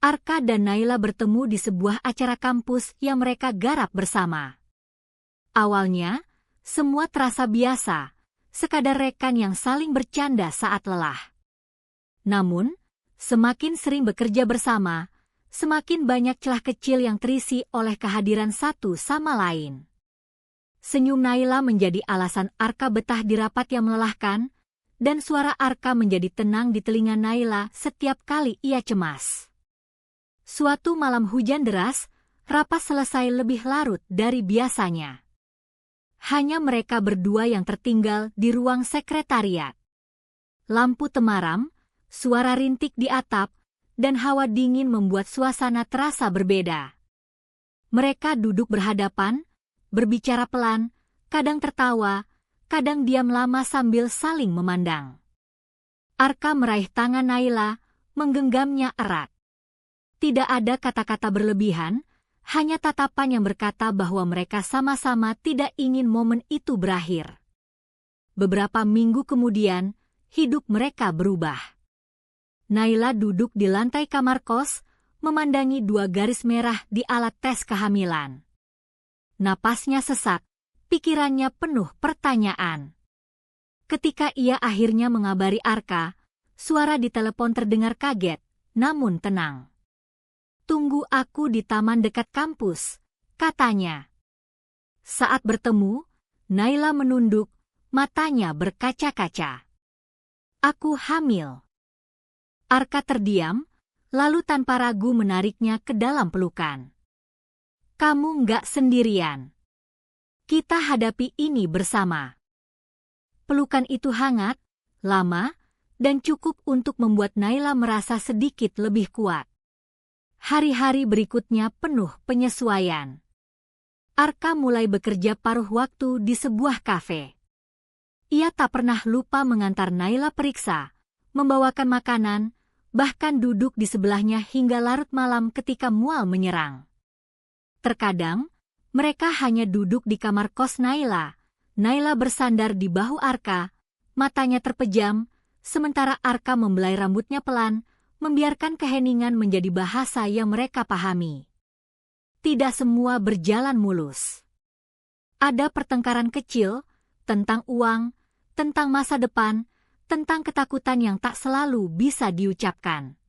Arka dan Naila bertemu di sebuah acara kampus yang mereka garap bersama. Awalnya, semua terasa biasa, sekadar rekan yang saling bercanda saat lelah. Namun, semakin sering bekerja bersama, semakin banyak celah kecil yang terisi oleh kehadiran satu sama lain. Senyum Naila menjadi alasan Arka betah di rapat yang melelahkan, dan suara Arka menjadi tenang di telinga Naila setiap kali ia cemas. Suatu malam hujan deras, rapat selesai lebih larut dari biasanya. Hanya mereka berdua yang tertinggal di ruang sekretariat. Lampu temaram, suara rintik di atap, dan hawa dingin membuat suasana terasa berbeda. Mereka duduk berhadapan, berbicara pelan, kadang tertawa, kadang diam lama sambil saling memandang. Arka meraih tangan Naila, menggenggamnya erat. Tidak ada kata-kata berlebihan, hanya tatapan yang berkata bahwa mereka sama-sama tidak ingin momen itu berakhir. Beberapa minggu kemudian, hidup mereka berubah. Naila duduk di lantai kamar kos, memandangi 2 garis merah di alat tes kehamilan. Napasnya sesak, pikirannya penuh pertanyaan. Ketika ia akhirnya mengabari Arka, suara di telepon terdengar kaget, namun tenang. "Tunggu aku di taman dekat kampus," katanya. Saat bertemu, Naila menunduk, matanya berkaca-kaca. "Aku hamil." Arka terdiam, lalu tanpa ragu menariknya ke dalam pelukan. "Kamu nggak sendirian. Kita hadapi ini bersama." Pelukan itu hangat, lama, dan cukup untuk membuat Naila merasa sedikit lebih kuat. Hari-hari berikutnya penuh penyesuaian. Arka mulai bekerja paruh waktu di sebuah kafe. Ia tak pernah lupa mengantar Naila periksa, membawakan makanan, bahkan duduk di sebelahnya hingga larut malam ketika mual menyerang. Terkadang, mereka hanya duduk di kamar kos Naila. Naila bersandar di bahu Arka, matanya terpejam, sementara Arka membelai rambutnya pelan, membiarkan keheningan menjadi bahasa yang mereka pahami. Tidak semua berjalan mulus. Ada pertengkaran kecil, tentang uang, tentang masa depan, tentang ketakutan yang tak selalu bisa diucapkan.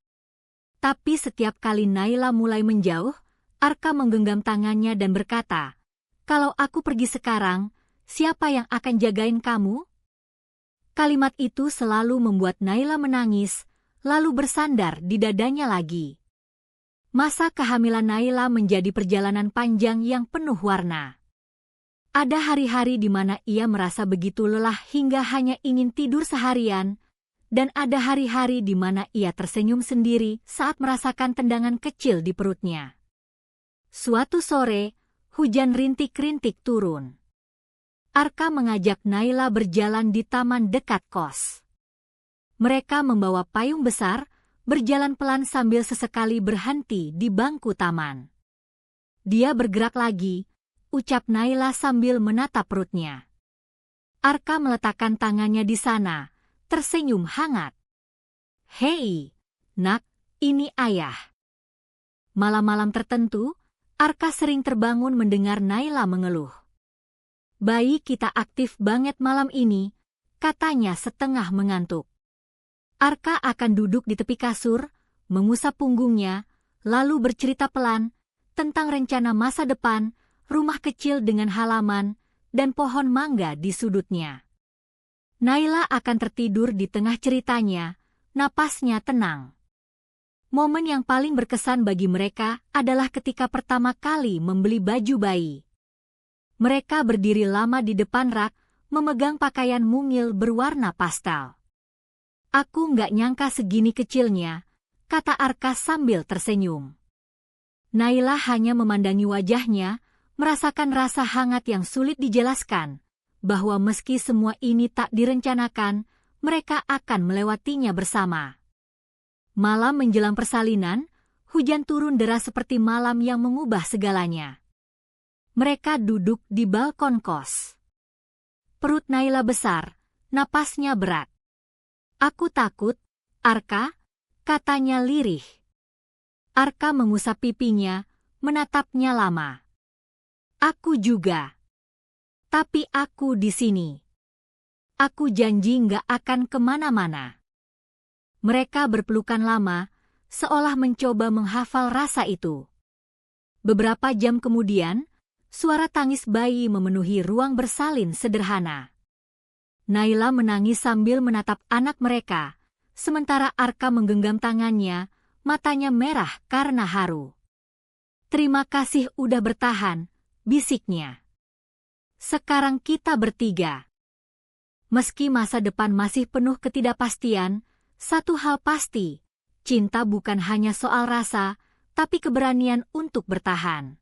Tapi setiap kali Naila mulai menjauh, Arka menggenggam tangannya dan berkata, "Kalau aku pergi sekarang, siapa yang akan jagain kamu?" Kalimat itu selalu membuat Naila menangis, lalu bersandar di dadanya lagi. Masa kehamilan Naila menjadi perjalanan panjang yang penuh warna. Ada hari-hari di mana ia merasa begitu lelah hingga hanya ingin tidur seharian, dan ada hari-hari di mana ia tersenyum sendiri saat merasakan tendangan kecil di perutnya. Suatu sore, hujan rintik-rintik turun. Arka mengajak Naila berjalan di taman dekat kos. Mereka membawa payung besar, berjalan pelan sambil sesekali berhenti di bangku taman. "Dia bergerak lagi," ucap Naila sambil menatap perutnya. Arka meletakkan tangannya di sana, tersenyum hangat. "Hei, nak, ini ayah." Malam-malam tertentu, Arka sering terbangun mendengar Naila mengeluh. "Bayi kita aktif banget malam ini," katanya setengah mengantuk. Arka akan duduk di tepi kasur, mengusap punggungnya, lalu bercerita pelan tentang rencana masa depan, rumah kecil dengan halaman, dan pohon mangga di sudutnya. Naila akan tertidur di tengah ceritanya, napasnya tenang. Momen yang paling berkesan bagi mereka adalah ketika pertama kali membeli baju bayi. Mereka berdiri lama di depan rak, memegang pakaian mungil berwarna pastel. "Aku nggak nyangka segini kecilnya," kata Arka sambil tersenyum. Naila hanya memandangi wajahnya, merasakan rasa hangat yang sulit dijelaskan, bahwa meski semua ini tak direncanakan, mereka akan melewatinya bersama. Malam menjelang persalinan, hujan turun deras seperti malam yang mengubah segalanya. Mereka duduk di balkon kos. Perut Naila besar, napasnya berat. "Aku takut, Arka," katanya lirih. Arka mengusap pipinya, menatapnya lama. Aku juga. Tapi aku di sini. Aku janji nggak akan kemana-mana. Mereka berpelukan lama, seolah mencoba menghafal rasa itu. Beberapa jam kemudian, suara tangis bayi memenuhi ruang bersalin sederhana. Naila menangis sambil menatap anak mereka, sementara Arka menggenggam tangannya, matanya merah karena haru. Terima kasih udah bertahan, bisiknya. Sekarang kita bertiga. Meski masa depan masih penuh ketidakpastian, satu hal pasti, cinta bukan hanya soal rasa, tapi keberanian untuk bertahan.